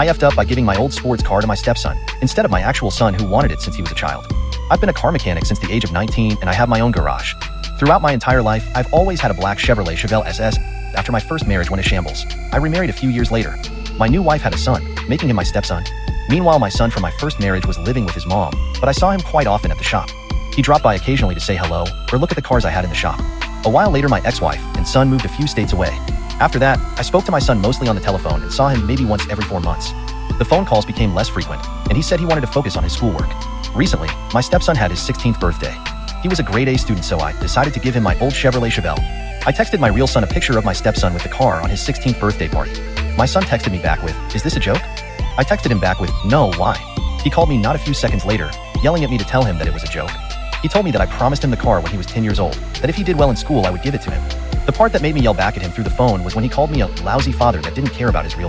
I effed up by giving my old sports car to my stepson, instead of my actual son who wanted it since he was a child. I've been a car mechanic since the age of 19 and I have my own garage. Throughout my entire life, I've always had a black Chevrolet Chevelle SS. After my first marriage went to shambles, I remarried a few years later. My new wife had a son, making him my stepson. Meanwhile, my son from my first marriage was living with his mom, but I saw him quite often at the shop. He dropped by occasionally to say hello or look at the cars I had in the shop. A while later, my ex-wife and son moved a few states away. After that, I spoke to my son mostly on the telephone and saw him maybe once every 4 months. The phone calls became less frequent, and he said he wanted to focus on his schoolwork. Recently, my stepson had his 16th birthday. He was a grade A student, so I decided to give him my old Chevrolet Chevelle. I texted my real son a picture of my stepson with the car on his 16th birthday party. My son texted me back with, "Is this a joke?" I texted him back with, "No, why?" He called me not a few seconds later, yelling at me to tell him that it was a joke. He told me that I promised him the car when he was 10 years old, that if he did well in school I would give it to him. The part that made me yell back at him through the phone was when he called me a lousy father that didn't care about his real son.